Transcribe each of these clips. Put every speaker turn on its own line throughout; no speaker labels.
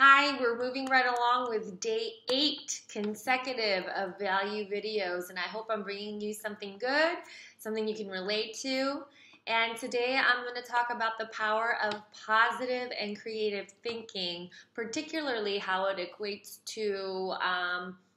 Hi, we're moving right along with day 8 consecutive of value videos, and I hope I'm bringing you something good, something you can relate to. And today I'm going to talk about the power of positive and creative thinking, particularly how it equates to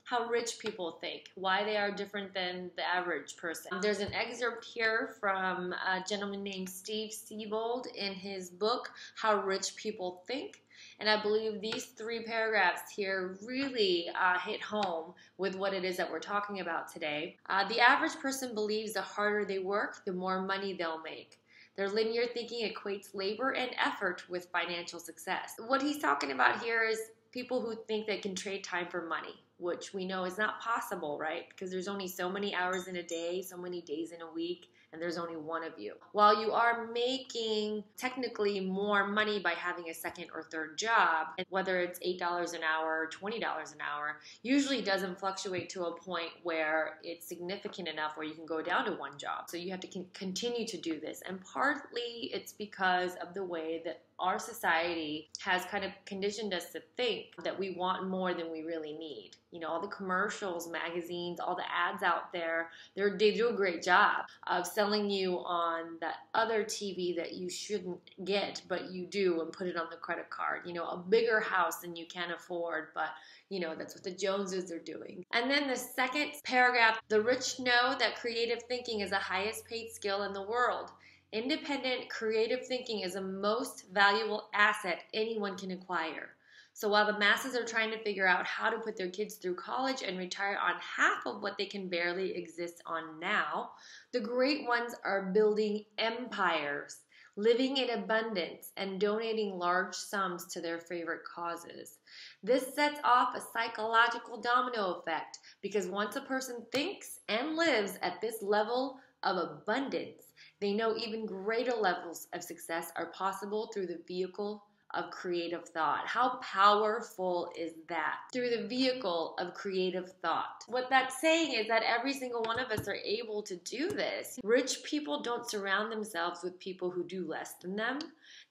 how rich people think, why they are different than the average person. There's an excerpt here from a gentleman named Steve Siebold in his book, How Rich People Think. And I believe these 3 paragraphs here really hit home with what it is that we're talking about today. The average person believes the harder they work, the more money they'll make. Their linear thinking equates labor and effort with financial success. What he's talking about here is people who think they can trade time for money, which we know is not possible, right? Because there's only so many hours in a day, so many days in a week, and there's only one of you. While you are making technically more money by having a second or third job, and whether it's $8 an hour or $20 an hour, usually doesn't fluctuate to a point where it's significant enough where you can go down to one job. So you have to continue to do this. And partly it's because of the way that our society has kind of conditioned us to think that we want more than we really need. You know, all the commercials, magazines, all the ads out there, they do a great job of selling you on that other TV that you shouldn't get, but you do, and put it on the credit card. You know, a bigger house than you can afford, but you know, that's what the Joneses are doing. And then the second paragraph, the rich know that creative thinking is the highest paid skill in the world. Independent, creative thinking is the most valuable asset anyone can acquire. So while the masses are trying to figure out how to put their kids through college and retire on half of what they can barely exist on now, the great ones are building empires, living in abundance, and donating large sums to their favorite causes. This sets off a psychological domino effect because once a person thinks and lives at this level of abundance, they know even greater levels of success are possible through the vehicle of creative thought. How powerful is that? Through the vehicle of creative thought. What that's saying is that every single one of us are able to do this. Rich people don't surround themselves with people who do less than them.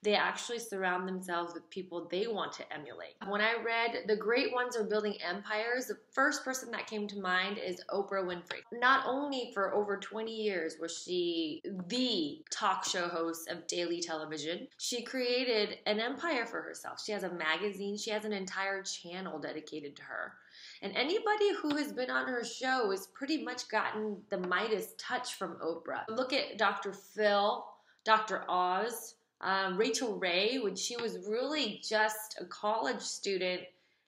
They actually surround themselves with people they want to emulate. When I read The Great Ones Are Building Empires, the first person that came to mind is Oprah Winfrey. Not only for over 20 years was she the talk show host of daily television, she created an empire for herself. She has a magazine, she has an entire channel dedicated to her. And anybody who has been on her show has pretty much gotten the Midas touch from Oprah. Look at Dr. Phil, Dr. Oz, Rachel Ray, when she was really just a college student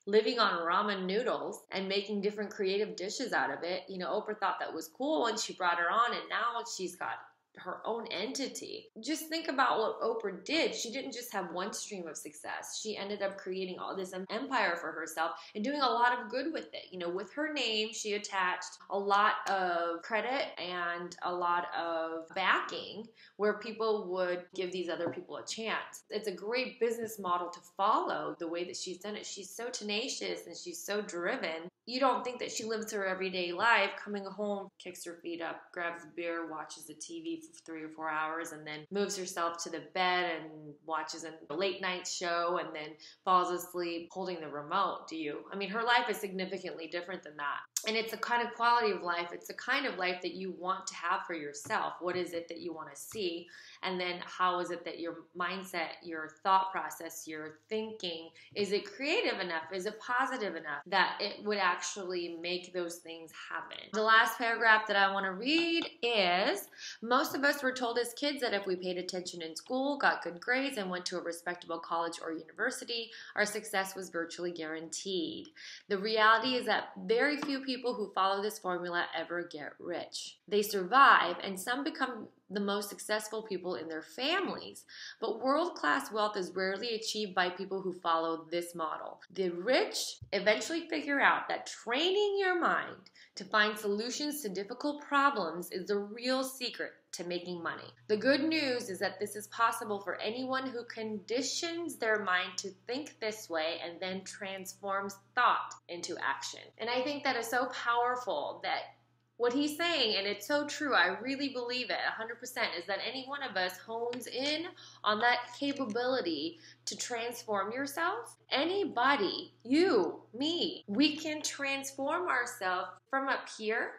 living on ramen noodles and making different creative dishes out of it. You know, Oprah thought that was cool and she brought her on, and now she's got her own entity. Just think about what Oprah did. She didn't just have one stream of success. She ended up creating all this empire for herself and doing a lot of good with it. You know, with her name, she attached a lot of credit and a lot of backing where people would give these other people a chance. It's a great business model to follow, the way that she's done it. She's so tenacious and she's so driven. You don't think that she lives her everyday life, coming home, kicks her feet up, grabs a beer, watches the TV for 3 or 4 hours, and then moves herself to the bed and watches a late night show and then falls asleep holding the remote, do you? I mean, her life is significantly different than that. And it's a kind of quality of life. It's the kind of life that you want to have for yourself. What is it that you want to see? And then how is it that your mindset, your thought process, your thinking, is it creative enough? Is it positive enough that it would actually make those things happen? The last paragraph that I want to read is, most of us were told as kids that if we paid attention in school, got good grades, and went to a respectable college or university, our success was virtually guaranteed. The reality is that very few people who follow this formula ever get rich. They survive, and some become the most successful people in their families. But world-class wealth is rarely achieved by people who follow this model. The rich eventually figure out that training your mind to find solutions to difficult problems is the real secret to making money. The good news is that this is possible for anyone who conditions their mind to think this way and then transforms thought into action. And I think that is so powerful that What he's saying, and it's so true, I really believe it 100%, is that any one of us hones in on that capability to transform yourself. Anybody, you, me, we can transform ourselves from up here.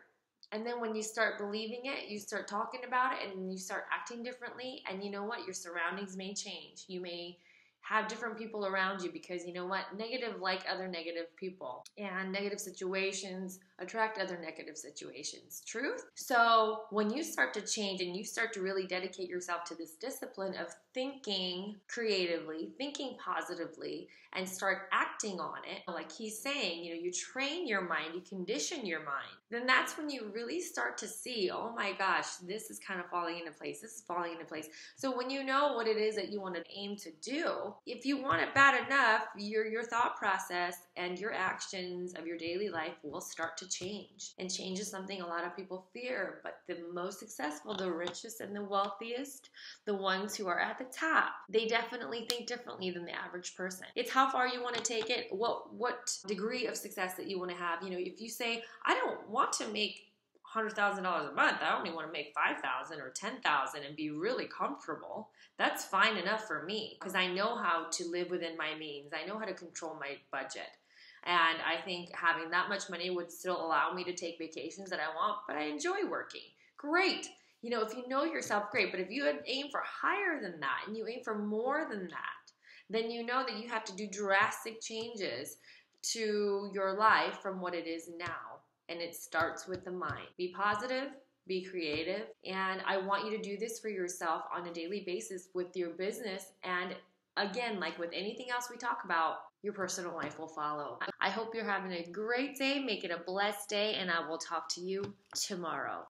And then when you start believing it, you start talking about it, and you start acting differently. And you know what? Your surroundings may change. You may have different people around you because you know what? Negative like other negative people, and negative situations attract other negative situations. Truth? So when you start to change and you start to really dedicate yourself to this discipline of thinking creatively, thinking positively, and start acting on it, like he's saying, you train your mind, you condition your mind, then that's when you really start to see, oh my gosh, this is kind of falling into place. This is falling into place. So when you know what it is that you want to aim to do, if you want it bad enough, your thought process and your actions of your daily life will start to change. And change is something a lot of people fear, but the most successful, the richest and the wealthiest, the ones who are at the top, they definitely think differently than the average person. It's how far you want to take it, what degree of success that you want to have. If you say, I don't want to make $100,000 a month, I only want to make $5,000 or $10,000 and be really comfortable, that's fine enough for me because I know how to live within my means. I know how to control my budget. And I think having that much money would still allow me to take vacations that I want, but I enjoy working. Great. If you know yourself, great. But if you aim for higher than that and you aim for more than that, then you know that you have to do drastic changes to your life from what it is now. And it starts with the mind. Be positive, be creative, and I want you to do this for yourself on a daily basis with your business. And again, like with anything else we talk about, your personal life will follow. I hope you're having a great day. Make it a blessed day, and I will talk to you tomorrow.